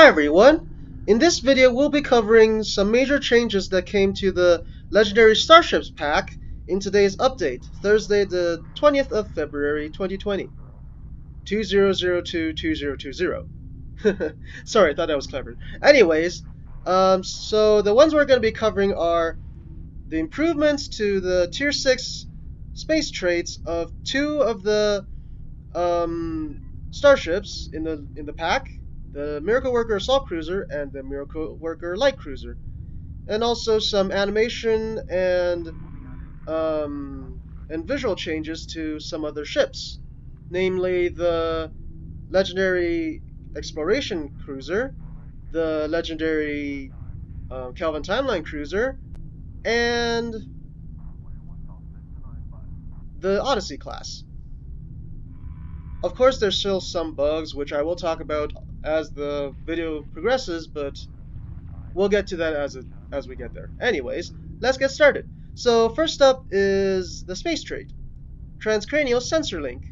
Hi everyone! In this video we'll be covering some major changes that came to the Legendary Starships pack in today's update, Thursday the 20th of February 2020. 2002-2020. Sorry, I thought that was clever. Anyways, so the ones we're going to be covering are the improvements to the Tier 6 space traits of two of the starships in the pack, the Miracle Worker Assault Cruiser and the Miracle Worker Light Cruiser, and also some animation and visual changes to some other ships, namely the Legendary Exploration Cruiser, the Legendary Calvin Timeline Cruiser, and the Odyssey class. Of course, there's still some bugs, which I will talk about as the video progresses, but we'll get to that as we get there. Anyways, let's get started. So first up is the space trait, Transcranial Sensor Link.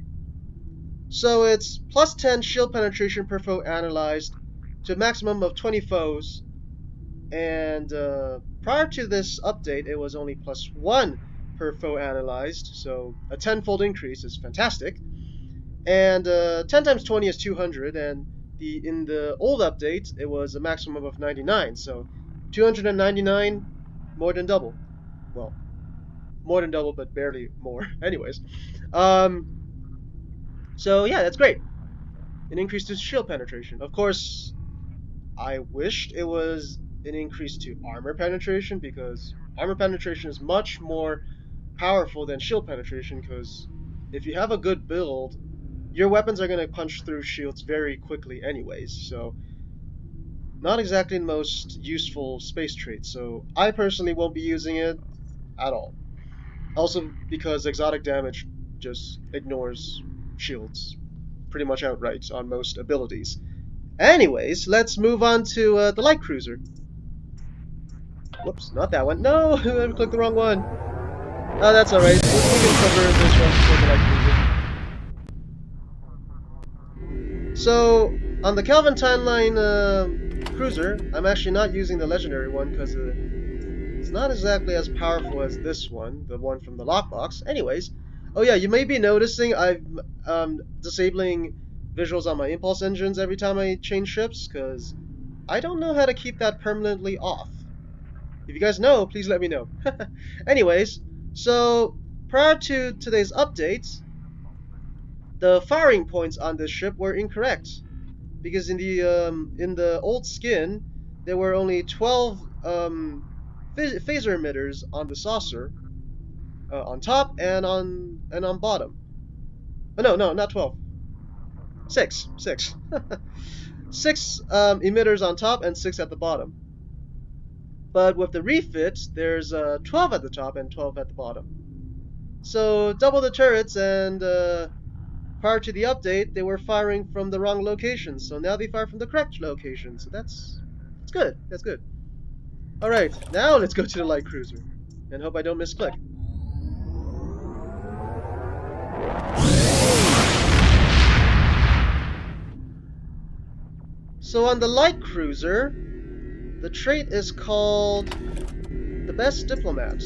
So it's plus 10 shield penetration per foe analyzed to a maximum of 20 foes, and prior to this update it was only plus 1 per foe analyzed, so a tenfold increase is fantastic. And 10 times 20 is 200, and in the old update it was a maximum of 99, so 299, more than double. Well, more than double, but barely more. Anyways, so yeah, that's great. An increase to shield penetration. Of course, I wished it was an increase to armor penetration, because armor penetration is much more powerful than shield penetration, because if you have a good build, your weapons are going to punch through shields very quickly anyways, so not exactly the most useful space trait, so I personally won't be using it at all. Also because exotic damage just ignores shields pretty much outright on most abilities. Anyways, let's move on to the light cruiser. Whoops, not that one. No, I clicked the wrong one. Oh, that's alright. We can cover this one for the light cruiser. So, on the Calvin Timeline cruiser, I'm actually not using the legendary one because it's not exactly as powerful as this one, the one from the lockbox. Anyways, oh yeah, you may be noticing I'm disabling visuals on my impulse engines every time I change ships, because I don't know how to keep that permanently off. If you guys know, please let me know. Anyways, so prior to today's update, the firing points on this ship were incorrect, because in the old skin there were only 12 phaser emitters on the saucer, on top and on bottom. Oh, no, not 12. Six. Six emitters on top and 6 at the bottom. But with the refit, there's 12 at the top and 12 at the bottom. So double the turrets, and prior to the update, they were firing from the wrong location. So now they fire from the correct location. So that's good. That's good. All right, now let's go to the light cruiser, and hope I don't misclick. So on the light cruiser, the trait is called the best Diplomat.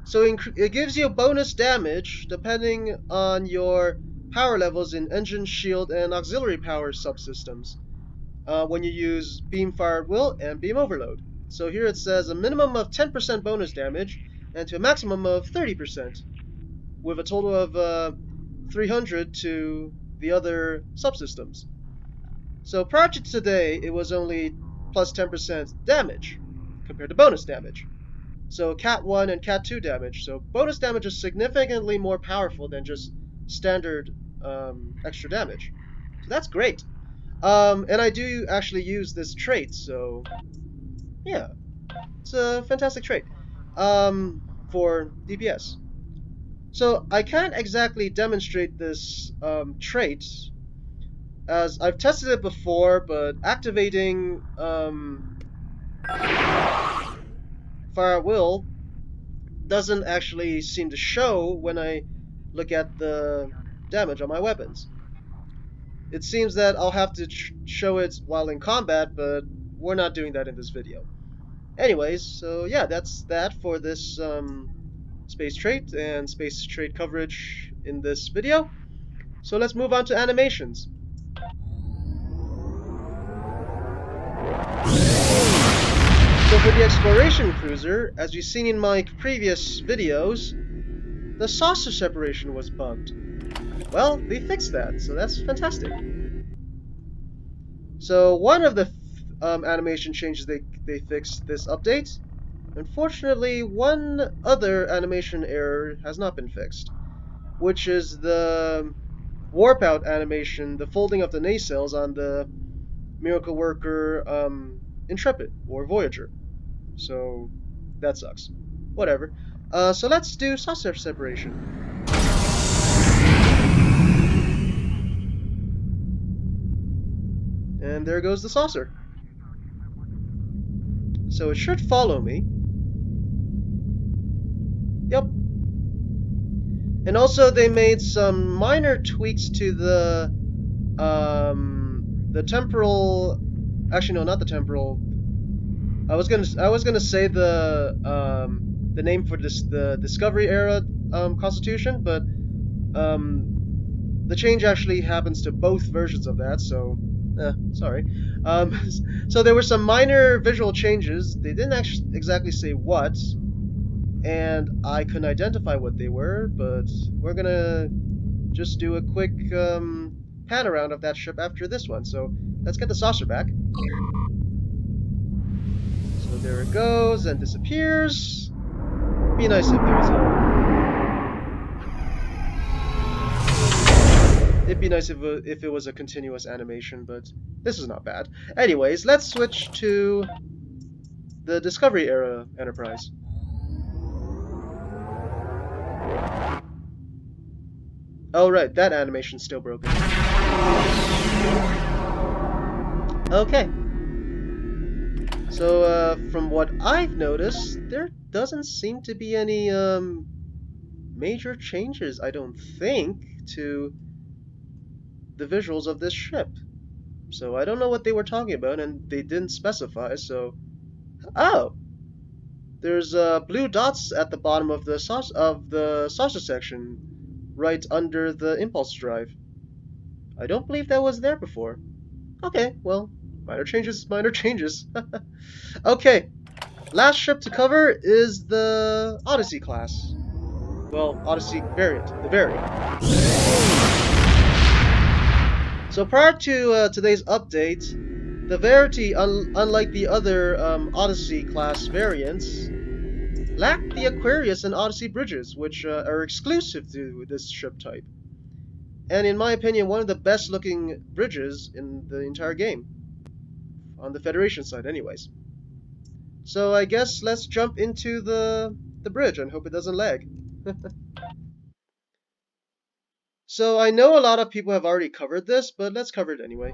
So it gives you bonus damage depending on your power levels in engine, shield, and auxiliary power subsystems when you use beam fire at will and beam overload. So here it says a minimum of 10% bonus damage and to a maximum of 30%, with a total of 300 to the other subsystems. So prior to today, it was only plus 10% damage compared to bonus damage. So Cat 1 and Cat 2 damage. So bonus damage is significantly more powerful than just standard extra damage. So that's great. And I do actually use this trait, so yeah, it's a fantastic trait for DPS. So I can't exactly demonstrate this trait, as I've tested it before, but activating Fire at Will doesn't actually seem to show when I look at the damage on my weapons. it seems that I'll have to show it while in combat, but we're not doing that in this video. Anyways, so yeah, that's that for this space trait and space trait coverage in this video. So let's move on to animations. So for the exploration cruiser, as you've seen in my previous videos, the saucer separation was bugged. Well, they fixed that, so that's fantastic. So one of the animation changes they fixed this update. Unfortunately, one other animation error has not been fixed, which is the warp out animation, the folding of the nacelles on the Miracle Worker Intrepid or Voyager. So that sucks. Whatever. So let's do saucer separation. And there goes the saucer. So it should follow me. Yep. And also they made some minor tweaks to the temporal. Actually, no, not the temporal. I was gonna say the name for this the Discovery era Constitution, but the change actually happens to both versions of that. So, sorry. So there were some minor visual changes. They didn't actually exactly say what, and I couldn't identify what they were. But we're gonna just do a quick pan around of that ship after this one. So let's get the saucer back. So there it goes and disappears. Be nice if there was a. It'd be nice if it was a continuous animation, but this is not bad. Anyways, let's switch to the Discovery era Enterprise. Oh right, that animation's still broken. Okay. So from what I've noticed, there doesn't seem to be any major changes, I don't think, to the visuals of this ship. So I don't know what they were talking about, and they didn't specify, so... Oh! There's blue dots at the bottom of the saucer section, right under the impulse drive. I don't believe that was there before. Okay, well, minor changes, minor changes. Okay, last ship to cover is the Odyssey class. Well, Odyssey variant, the variant. So prior to today's update, the Verity, unlike the other Odyssey class variants, lacked the Aquarius and Odyssey bridges, which are exclusive to this ship type. And in my opinion, one of the best looking bridges in the entire game. On the Federation side anyways. So I guess let's jump into the bridge and hope it doesn't lag. So I know a lot of people have already covered this, but let's cover it anyway.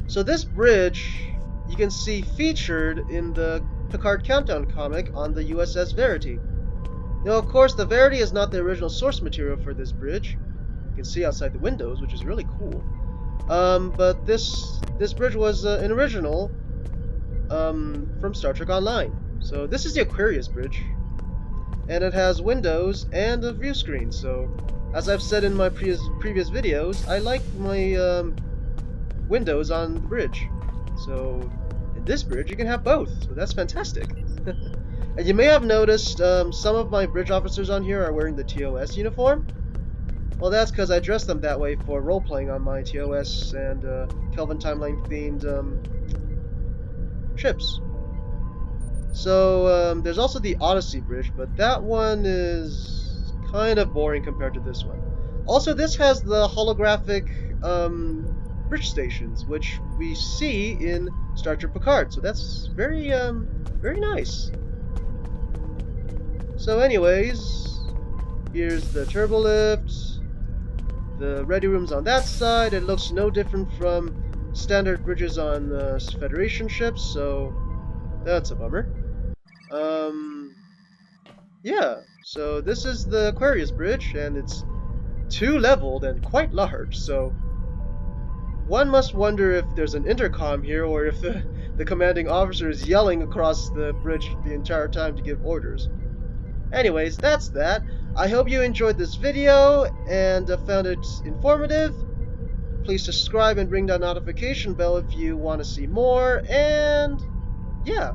So this bridge, you can see featured in the Picard Countdown comic on the USS Verity. Now of course the Verity is not the original source material for this bridge. You can see outside the windows, which is really cool. But this bridge was an original from Star Trek Online. So this is the Aquarius Bridge. And it has windows and a view screen. So, as I've said in my previous videos, I like my windows on the bridge. So, in this bridge, you can have both. So that's fantastic. And you may have noticed some of my bridge officers on here are wearing the TOS uniform. Well, that's because I dressed them that way for role-playing on my TOS and Kelvin Timeline-themed ships. So, there's also the Odyssey Bridge, but that one is kind of boring compared to this one. Also, this has the holographic bridge stations, which we see in Star Trek Picard, so that's very nice. So anyways, here's the turbolift, the ready rooms on that side. It looks no different from standard bridges on Federation ships, so that's a bummer. Yeah, so this is the Aquarius Bridge, and it's two-leveled and quite large, so one must wonder if there's an intercom here or if the commanding officer is yelling across the bridge the entire time to give orders. Anyways, that's that. I hope you enjoyed this video and found it informative. Please subscribe and ring that notification bell if you want to see more. And yeah,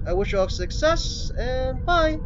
I wish you all success and bye.